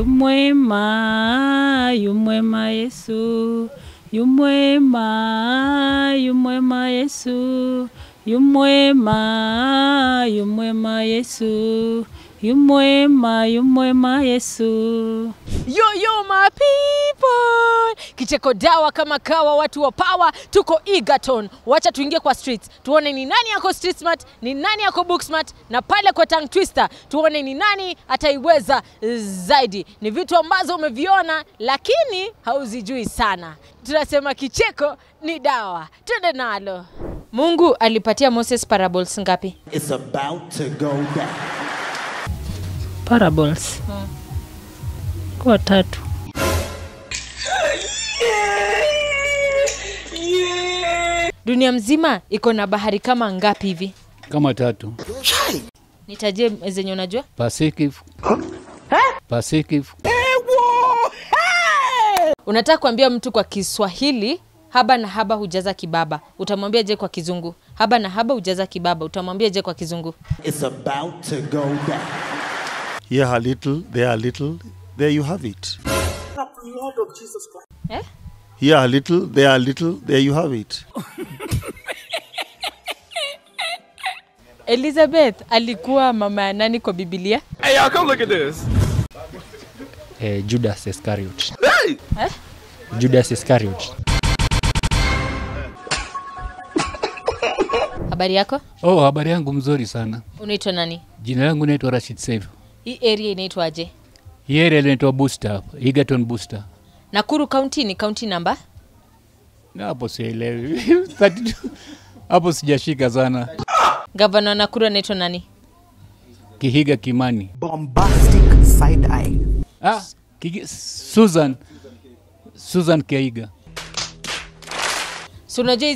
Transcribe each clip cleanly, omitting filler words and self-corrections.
Yumwema, yumwema Yesu. Yumwema, yumwema Yesu. Yumwema, yumwema Yesu. Yumwema, yumwema Yesu. Yo my people, kicheko dawa kama kawa, watu wa power, tuko Egerton. Wacha tuingie kwa streets, tuone ni nani yako street smart, ni nani yako book smart, na pale kwa tongue twister tuone ni nani ataiweza zaidi. Ni vitu ambazo umeviona lakini hauzijui sana. Tunasema kicheko ni dawa. Twende nalo. Mungu alipatia Moses parables ngapi? It's about to go down. Parables. Kwa 3. Dunia mzima iko na bahari kama ngapi hivi? Kama 3. Nitajie zenye unajua? Pacific. Pacific. Unataka kuambia mtu kwa Kiswahili haba na haba hujaza kibaba, utamwambia je kwa Kizungu? Haba na haba hujaza kibaba, utamwambia je kwa Kizungu? It's about to go down. Here a little, there a little, there you have it. Lord of Jesus Christ. Here a little, there you have it. Elizabeth alikuwa mama ya nani kwa Biblia? Hey, y'all, come look at this. Judas Iscariot. Hey! Judas Iscariot. Habari yako? Oh, habari yangu mzuri sana. Unaitwa nani? Jina langu naitwa Rashid Saif. Hii area inaitwaje? Hii area inaitwa Booster, Egerton Booster. Nakuru County ni county number? Na hapo sielewi. 32. Hapo sijashika sana. Governor Nakuru anaitwa nani? Kihiga Kimani. Bombastic side eye. Susan Kihiga. So unajua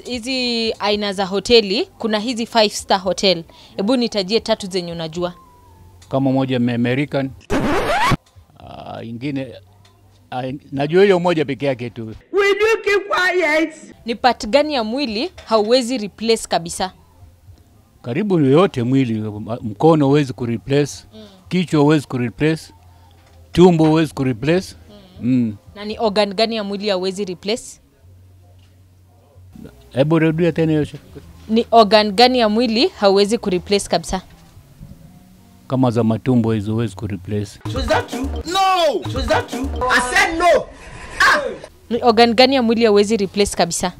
hizi aina za hoteli, kuna hizi 5-star hotel. Hebu nitajie 3 zenye unajua. Kama moja American. Ingine najua hiyo moja peke yake tu. Will you keep quiet? Ni part gani ya mwili hauwezi replace kabisa? Karibu yote mwili, mkono huwezi kureplace, kichwa huwezi kureplace, tumbo huwezi kureplace. Na ni organ gani ya mwili hauwezi replace? Hebu rudia tena hiyo. Ni organ gani ya mwili hauwezi kureplace kabisa? Kama za matumbo hizo huwezi kureplace. So is that true? No! So is that true? I said no! Ni organ gani ya mwili hauwezi replace kabisa?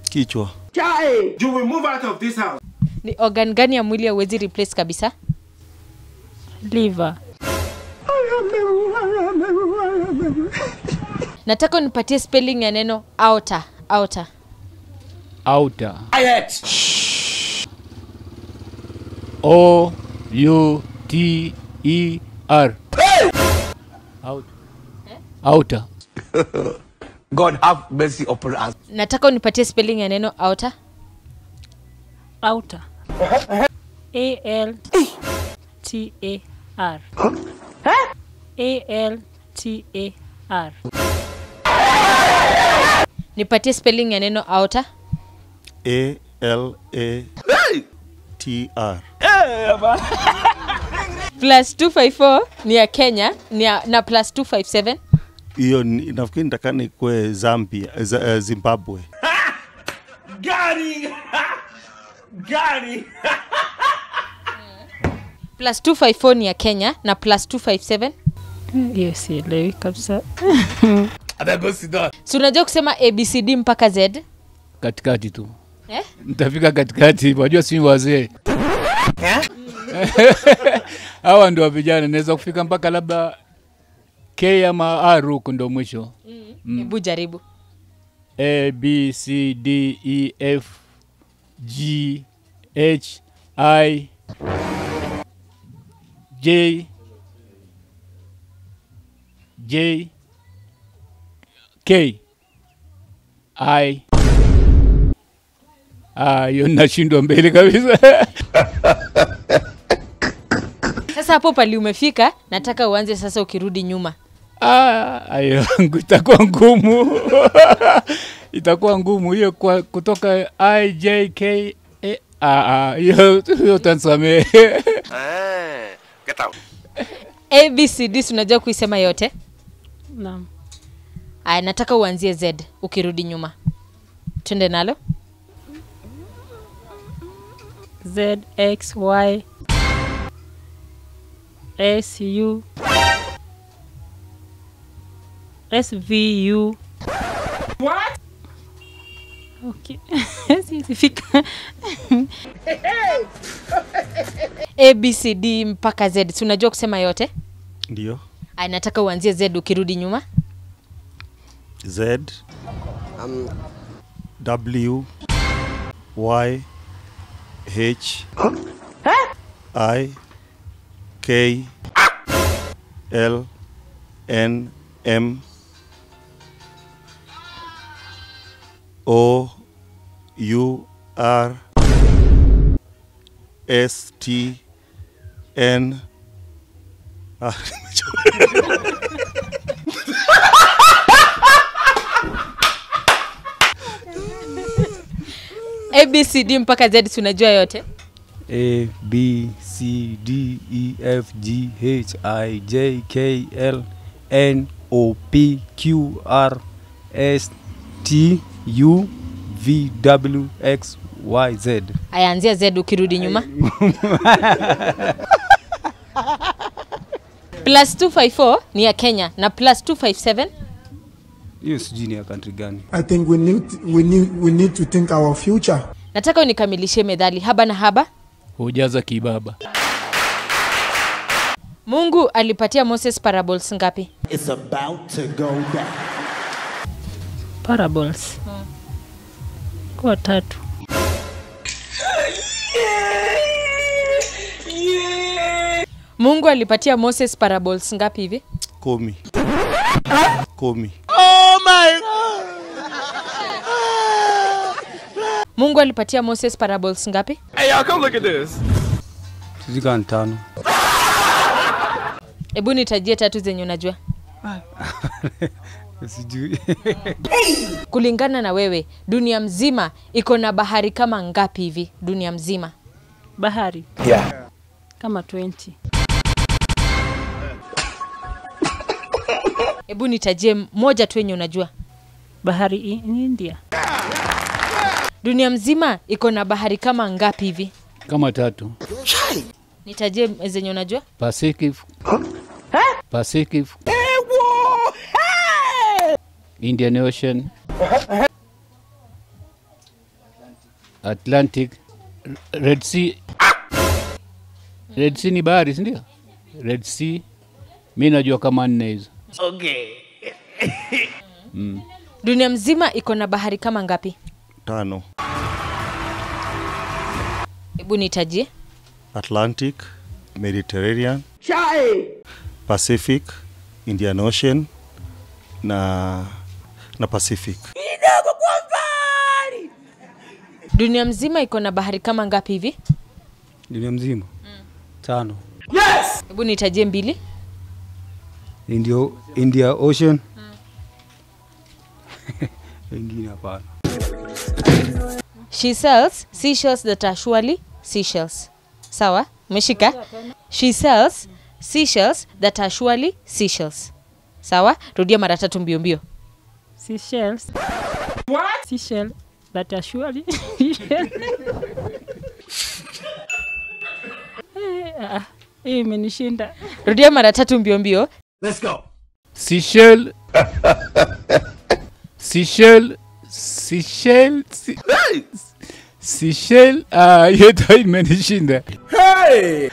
Kichwa. Chai! You will move out of this house. Ni organ gani ya mwili hauwezi replace kabisa? Liver. Nataka unipatie spelling ya neno outer. Outer. Outer. Quiet! O-U-T-E-R. Outer. God have mercy upon us. Nataka unipatie spelling ya neno outer. Outer. A-L-T-A-R. A-L-T-A-R. Nipatie spelling ya neno outer. A-L-A-T-R. Plus 254 ni ya Kenya, na plus 257. Hiyo nafikiri nitakani kwa Zambia, Zimbabwe. Got it. Plus 254 ni ya Kenya na plus 257. Yes, sielewi kabisa. Go sit down. So unajua kusema ABCD mpaka Z? Katikati tu. Nitafika katikati, wajua si wazee. Hawa ndio vijana, naweza kufika mpaka labda K ama R huko ndo mwisho. Hebu jaribu. A B C D E F G H I J K I. Hiyo nashindwa mbele kabisa. Sasa hapo pali umefika, nataka uanze sasa ukirudi nyuma. Ayo, itakuwa ngumu. Itakuwa ngumu hiyo kutoka I J K hiyo tansamee. Get out. ABCD unajua kuisema yote? Naam. Aya, nataka uanzie Z ukirudi nyuma. Twende nalo. Z, X, Y, S, U, S, V, U. What? Okay. Sifika. ABCD mpaka Z. Si unajua kusema yote? Ndio. Aya, nataka uanzie Z ukirudi nyuma. Z W Y H I K L N M O U R S T N ABCD mpaka Z si unajua yote? A B C D E F G H I J K L N O P Q R S T U V W X Y Z. Aya, anzia Z ukirudi nyuma. Plus 254 ni ya Kenya na plus 257 Hiyo sijui ni ya country gani. I think we need to think our future. nataka unikamilishe methali haba na haba. Hujaza kibaba. Mungu alipatia Moses parables ngapi? It's about to go down. Parables. Kwa 3. Mungu alipatia Moses parables ngapi hivi? 10. 10. Mungu alipatia Moses parables ngapi? Hey, y'all, come look at this. Sijika 5. Hebu nitajie 3 zenye unajua. Sijui. Kulingana na wewe, dunia mzima iko na bahari kama ngapi hivi? Dunia mzima. Bahari. Yeah. Kama 20. Hebu nitajie moja tu yenye unajua. Bahari in India. Dunia mzima iko na bahari kama ngapi hivi? Kama 3. Nitajie zenye unajua. Pacific. Pacific. Indian Ocean. Atlantic. Red Sea. Red Sea ni bahari, si ndio? Red Sea. Mimi najua kama 4 hizo. Okay. Dunia mzima iko na bahari kama ngapi? 5. Hebu nitajie. Atlantic, Mediterranean, Pacific, Indian Ocean na Pacific. Dunia mzima iko na bahari kama ngapi hivi? Dunia mzima. 5. Hebu nitajie 2. India Ocean. Wengine hapana. She sells seashells that are surely seashells. Sawa? Umeshika? She sells seashells that are surely seashells. Sawa? Rudia mara 3 mbio mbio. Seashells. What? Seashell that are surely. Hii imenishinda. Rudia mara 3 mbio mbio. Let's go. Seashell. Seashell. Seashell. Seashell. Yeto imenishinda. Hey!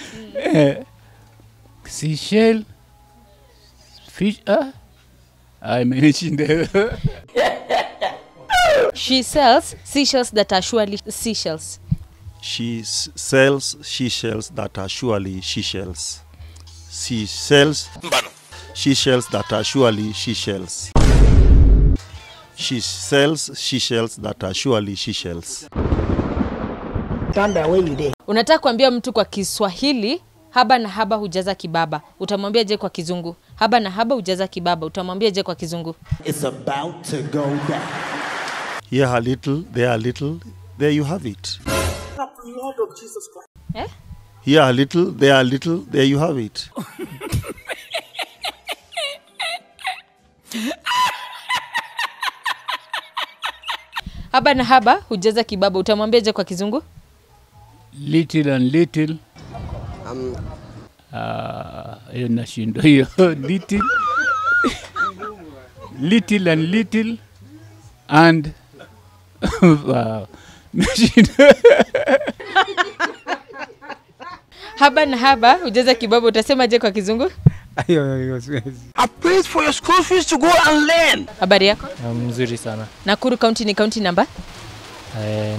Seashell. Fish. Imenishinda. She sells seashells that are surely seashells. She sells seashells that are surely seashells. She sells seashells that are surely seashells. She sells seashells that are surely seashells. Unataka kuambia mtu kwa Kiswahili haba na haba hujaza kibaba. Utamwambia je kwa Kizungu? Haba na haba hujaza kibaba. Utamwambia je kwa Kizungu? It's about to go down. Here a little, there a little, there you have it. Eh? Here a little, there you have it. Haba na haba hujaza kibaba, utamwambiaje kwa kizungu? Little and little. Hiyo nashindo hiyo. Little. Little and little. And wow. Haba na haba hujaza kibaba, utasemaje kwa kizungu? I paid for your school fees to go and learn. Habari yako? Mzuri sana. Nakuru County ni county number?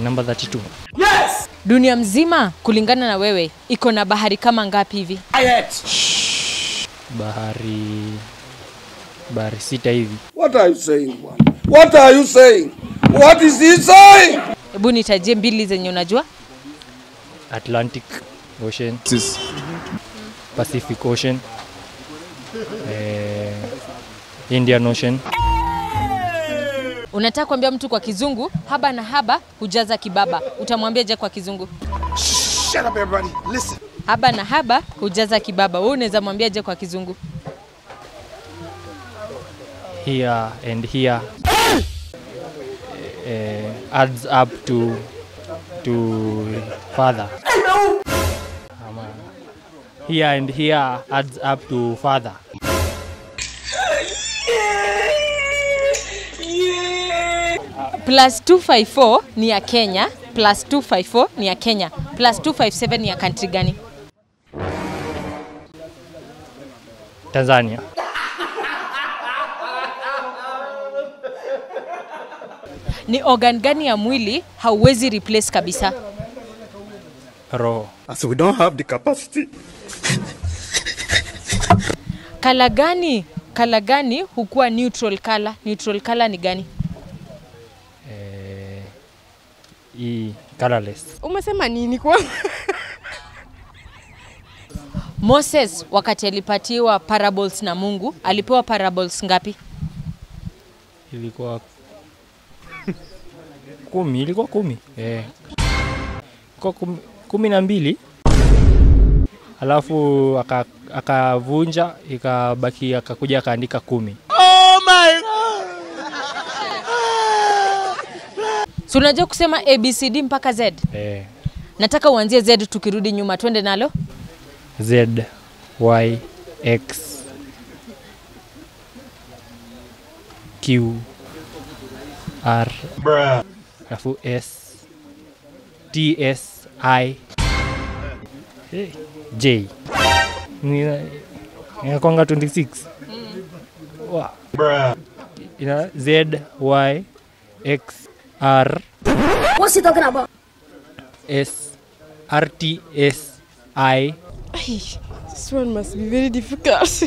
Number 32. Yes! Dunia mzima kulingana na wewe iko na bahari kama ngapi hivi? Bahari 6 hivi. What are you saying, man? What are you saying? What is he saying? Hebu nitajie mbili zenye unajua. Atlantic Ocean, Pacific Ocean, Indian Ocean. Unataka kuambia mtu kwa kizungu, haba na haba hujaza kibaba, utamwambiaje kwa kizungu? Shut up everybody. Listen. Haba na haba hujaza kibaba, wewe unaweza mwambiaje kwa kizungu? Here and here adds up to father. Here and here adds up to father. Plus 254 ni ya Kenya, plus 254 ni ya Kenya, plus 257 ni ya country gani? Tanzania. Ni organ gani ya mwili hauwezi replace kabisa? Roho. So we don't have the capacity. Kala gani hukuwa neutral color? Neutral color ni gani? Colorless. Umesema nini kwa? Moses wakati alipatiwa parables na Mungu, alipewa parables ngapi? Ilikuwa 10, ilikuwa 10. Kwa 12. Alafu akavunja, ikabaki akakuja akaandika 10. Oh my God. So unajua kusema ABCD mpaka Z? Nataka uanzie Z tukirudi nyuma, twende nalo. Z, Y, X, Q, R, alafu S, T, S, I, J. Inakuanga 26. Wow. Z, Y, X, R. What's he talking about? S, R, T, S, I. This one must be very difficult.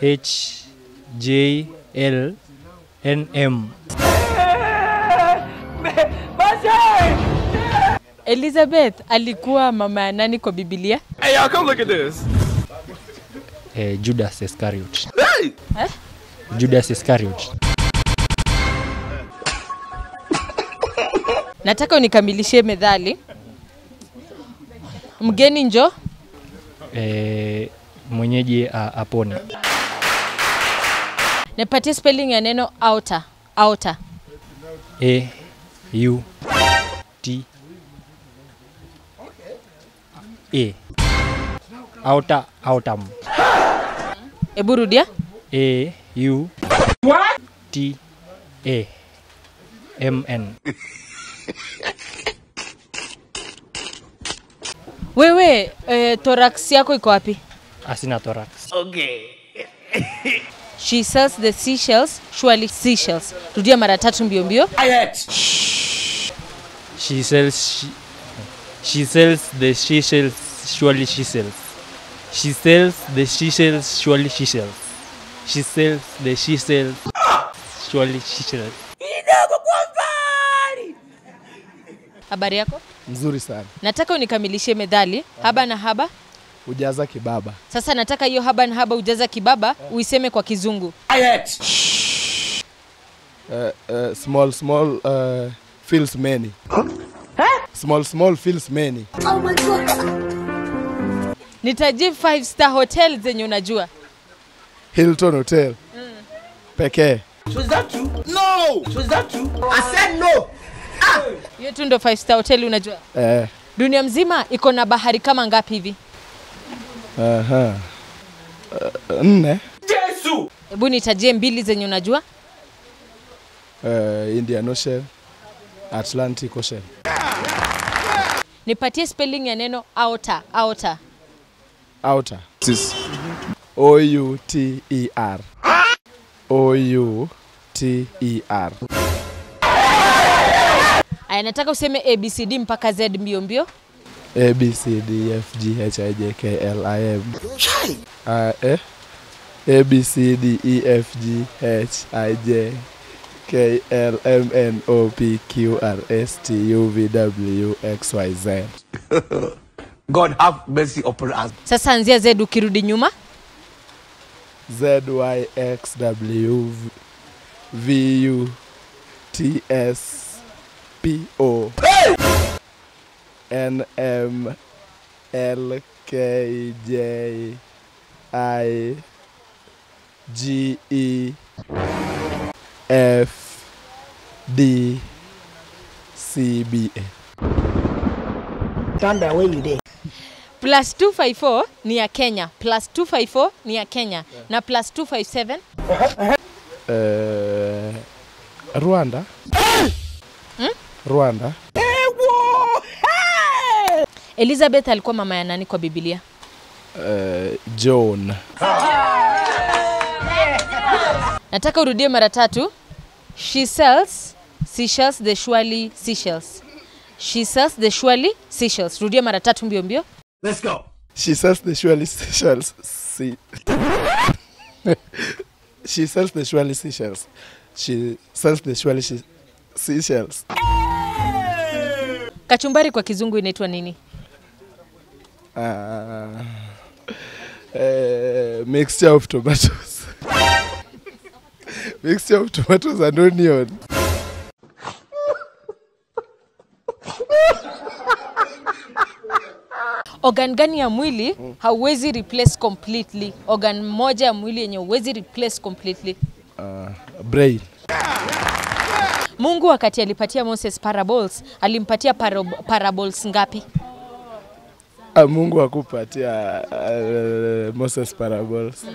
H, J, L, N, M. Elizabeth alikuwa mama ya nani kwa Biblia? Hey y'all, come look at this. Judas Iscariot. Hey! Judas Iscariot. Nataka unikamilishie methali. Mgeni njo? Mwenyeji apone. Nipatie spelling ya neno outer. Outer. A, U, T, A. Outer, outam. Ebu rudia. A, U, T, A, M, N. Wewe, thorax yako iko wapi? Asina thorax. Okay. She sells the seashells, surely seashells. Rudia mara 3 mbio mbio. She sells the seashells, surely she sells. She sells the seashells, surely she sells. She sells the seashells, surely she sells. Habari yako? Mzuri sana. Nataka unikamilishie methali. Haba na haba Ujaza kibaba. Sasa nataka hiyo haba na haba ujaza kibaba uiseme kwa kizungu. Small feels many. Small feels many. Oh my God. Nitaji 5-star hotel zenye unajua. Hilton Hotel. Pekee. So is that true? No. So is that true? I said no. Hiyo tu ndo 5 star hotel unajua? Dunia mzima iko na bahari kama ngapi hivi? Aha. 4. Yesu. Hebu nitajie mbili zenye unajua? Indian Ocean, Atlantic Ocean. Nipatie spelling ya neno outer. Outer. Outer. O-U-T-E-R. O-U-T-E-R. Aya, nataka useme ABCD mpaka Z mbio mbio. A, B, C, D, F, G, H, I, J, K, L, I, M. A, B, C, D, E, F, G, H, I, J, K, L, M, N, O, P, Q, R, S, T, U, V, W, X, Y, Z. God have mercy upon us. Sasa anzia Z ukirudi nyuma. Z, Y, X, W, V, U, T, S, P, O. N, M, L, K, J, I, G, E, F, D, C, B, A. Stand away you there. Plus 254 ni ya Kenya. Plus 254 ni ya Kenya. Na plus 257? Rwanda. Rwanda. Elizabeth alikuwa mama ya nani kwa Biblia? John. Nataka urudie mara 3. She sells seashells, the surely seashells. She sells the surely seashells. Rudia mara 3 mbio mbio. Let's go. She sells the surely seashells. She sells the surely seashells. She sells the surely seashells. Kachumbari kwa kizungu inaitwa nini? Mixture of tomatoes. Mixture of tomatoes and onion. Organ gani ya mwili hauwezi replace completely? Organ moja ya mwili yenye huwezi replace completely? Brain. Mungu wakati alipatia Moses parables, alimpatia parables ngapi? Mungu akupatia Moses parables.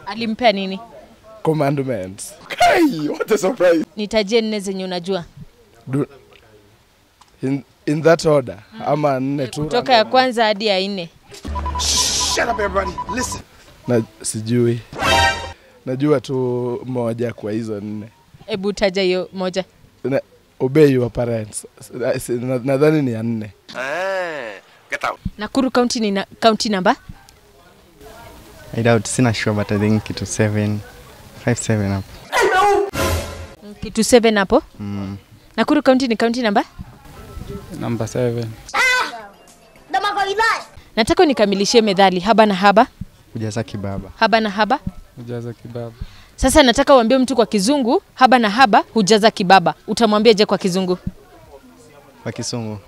Alimpea nini? Commandments. Hey, what a surprise. Nitajie 4 zenye unajua. In that order. Ama 4 tu. Kutoka ya kwanza hadi ya 4. Shut up everybody. Listen. Na sijui. Najua tu moja kwa hizo 4. Hebu taja hiyo moja. Obey your parents. Nadhani ni ya 4. Get out. Nakuru County ni county number? I doubt, sina sure but I think kitu 7, 5, 7 hapo. Kitu 7 hapo? Nakuru County ni county number? Number 7. Nataka nikamilishie methali haba na haba. Hujaza kibaba. Haba na haba. Hujaza kibaba. Sasa nataka uambie mtu kwa kizungu haba na haba hujaza kibaba. Utamwambia je kwa kizungu? Kwa Kisungu.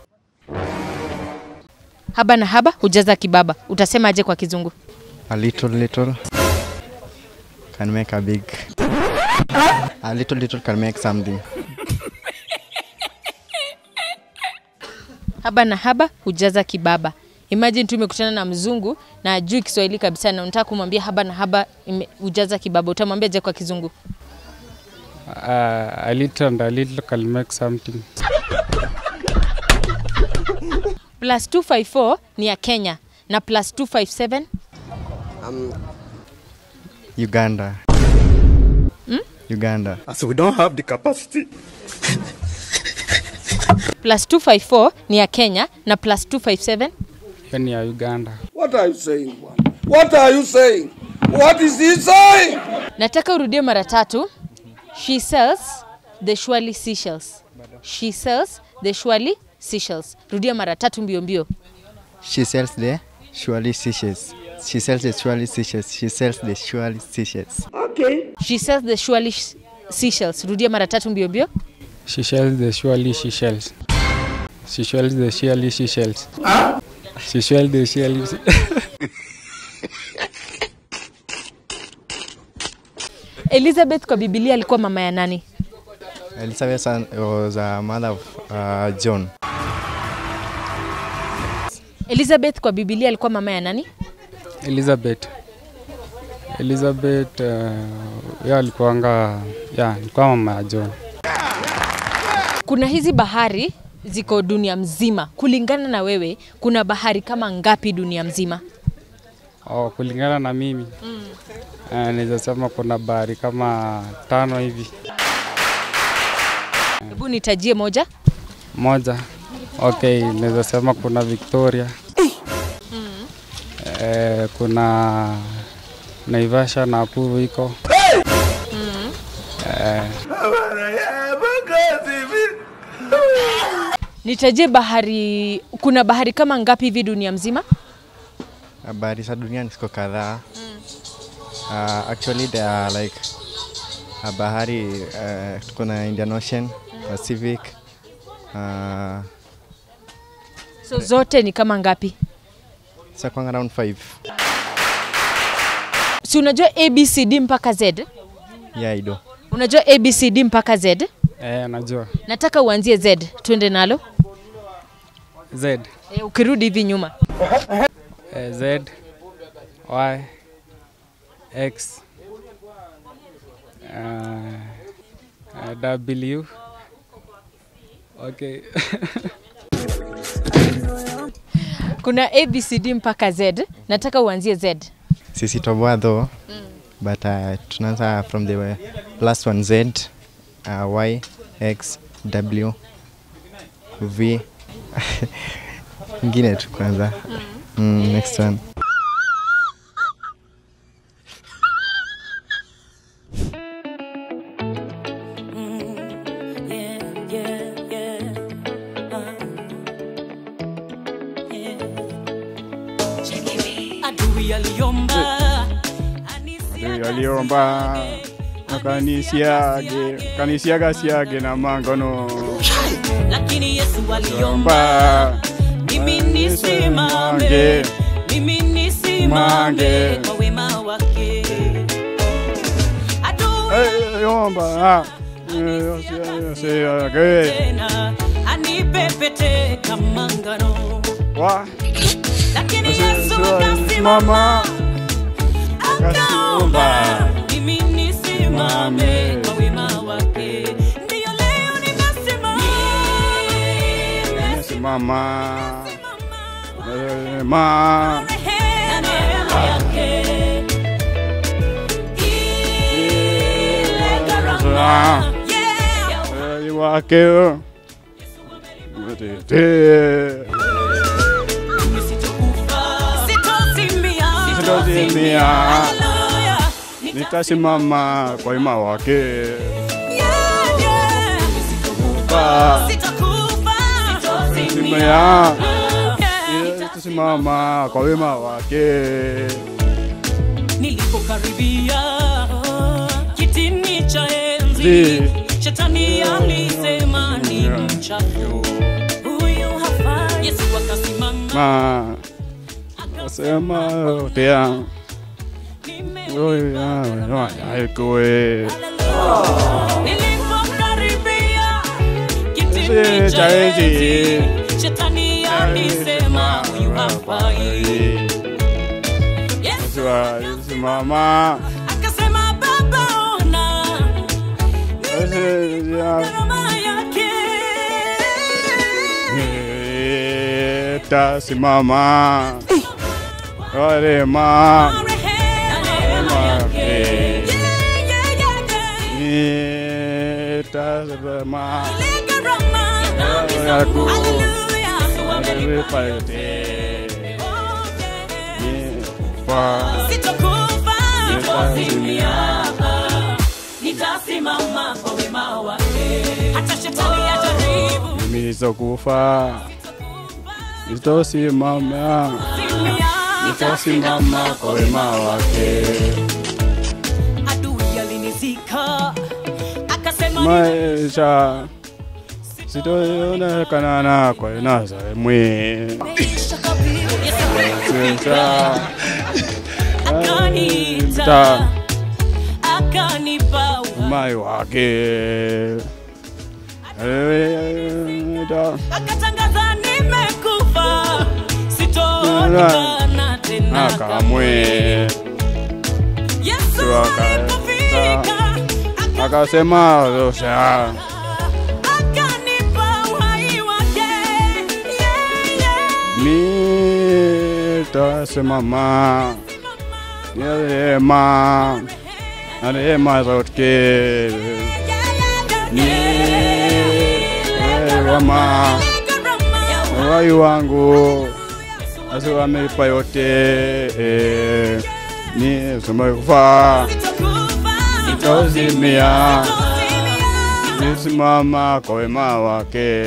Haba na haba hujaza kibaba. Utasema aje kwa kizungu? A little can make a big. A little can make something. Haba na haba hujaza kibaba. Imagine tumekutana na mzungu na ajui Kiswahili kabisa na unataka kumwambia haba na haba hujaza kibaba. Utamwambia je kwa kizungu? A little and a little can make something. Plus 254 ni ya Kenya na plus 257 Uganda. Uganda. So we don't have the capacity. Plus 254 ni ya Kenya na plus 257 Yani ya Uganda. What are you saying? What are you saying? What is he saying? Nataka urudie mara 3. She sells the surely seashells. She sells the surely seashells. Rudia mara 3 mbio mbio. She sells the surely seashells. She sells the surely seashells. She sells the surely seashells. Okay. She sells the surely seashells. Rudia mara 3 mbio mbio. She sells the surely seashells. She sells the surely seashells. She sells the surely Elizabeth kwa Biblia alikuwa mama ya nani? Elizabeth was a mother of John. Elizabeth kwa Biblia alikuwa mama ya nani? Elizabeth alikuwa mama ya John. Kuna hizi bahari ziko dunia mzima. Kulingana na wewe, kuna bahari kama ngapi dunia mzima? Kulingana na mimi. Naweza sema kuna bahari kama 5 hivi. Hebu nitajie moja. Okay, naweza sema kuna Victoria. Kuna Naivasha na Nakuru iko. Nitajie bahari, kuna bahari kama ngapi hivi dunia mzima? Bahari za dunia ziko kadhaa. Actually there are like bahari kuna Indian Ocean, Pacific. So zote ni kama ngapi? Kwa around 5. Si unajua ABCD mpaka Z? Yeah, I do. Unajua ABCD mpaka Z? Najua. Nataka uanzie Z, twende nalo. Z. Ukirudi hivi nyuma. Z, Y, X, W. Okay. Kuna ABCD mpaka Z, nataka uanzie Z. Sisi toboa though, but tunaanza from the last one, Z, Y, X, W, V. Ngine tu kwanza. Next one. Aliomba kanisiaga siage na mangono, lakini Yesu aliomba mimi nisimame kwa wema wake. Aliomba anipepete kama ngano, lakini Yesu akasimama akaomba mimi nisimame kwa wema wake. Ndio leo nimesimama wake sitozimia, nitasimama kwa wema wake. Nitasimama kwa wema wake. Nilipokaribia kitini cha enzi, shetani alisema ni mchafu, huyu hafai. Yesu akasimama akasema tea nilipokaribia kitini cha enzi, shetani alisema huyu hafai. Yesu alisimama akasema Baba ona gharama yake. Tasimama rema tasimama nitasimama kwa wema wake, hata shetani ajaribu. Mimi nitakufa, nitasimama, nitasimama kwa wema wake. Adui alinizika akasema maisha sitaonekana kwa nasa mwe akaniita mai wake. Akatangaza nimekufa, sitaonekana tena kamwe. Yesu alipofika akasema osha. akanipa uhai wake. Nitasimama Rehema na rehema zote. Rehema uhai wangu Yesu amenipa yote. Nisikufa sitazimia, nisimama kwa wema wake.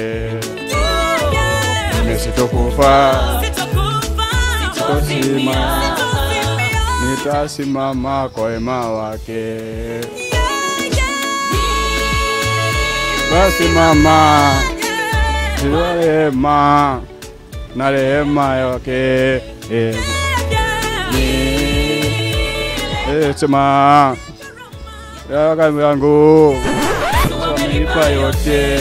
Nisitokufa sitazimia, nitasimama kwa wema wake. Basi mama rehema na rehema yake. Sema ya kami yangu amenipa yote.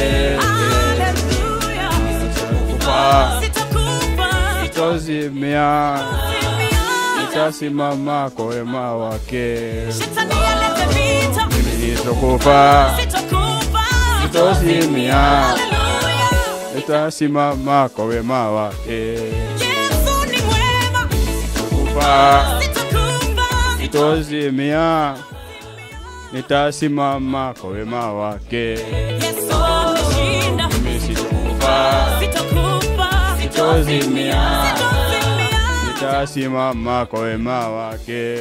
Sitazimia, nitasimama kwa wema wake. Nitakufa sitazimia, nitasimama kwa wema wake. Nitakufa sitazimia, nitasimama kwa wema wake. Sitakufa sitazimia, nitasimama kwa wema wake.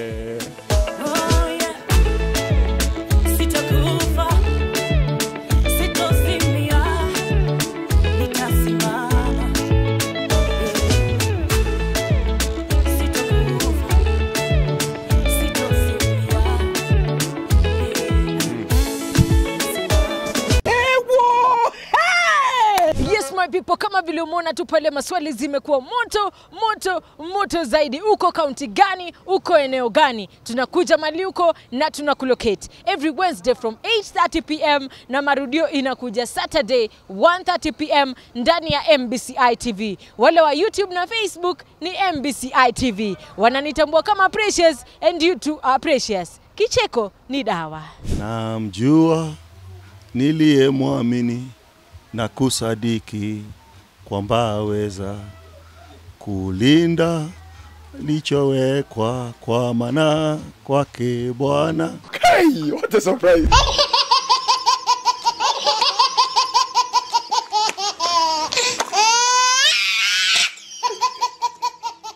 People, kama vile umeona tu pale maswali zimekuwa moto zaidi. Uko county gani? Uko eneo gani? Tunakuja mali uko na tunakulocate every Wednesday from 8:30 PM na marudio inakuja Saturday 1:30 PM ndani ya MBCI TV. Wale wa YouTube na Facebook ni MBCI TV. Wananitambua kama Precious and you too are precious. Kicheko ni dawa. Namjua niliyemwamini na kusadiki kwamba aweza kulinda lichowekwa kwa maana kwake Bwana. Hey, what a surprise!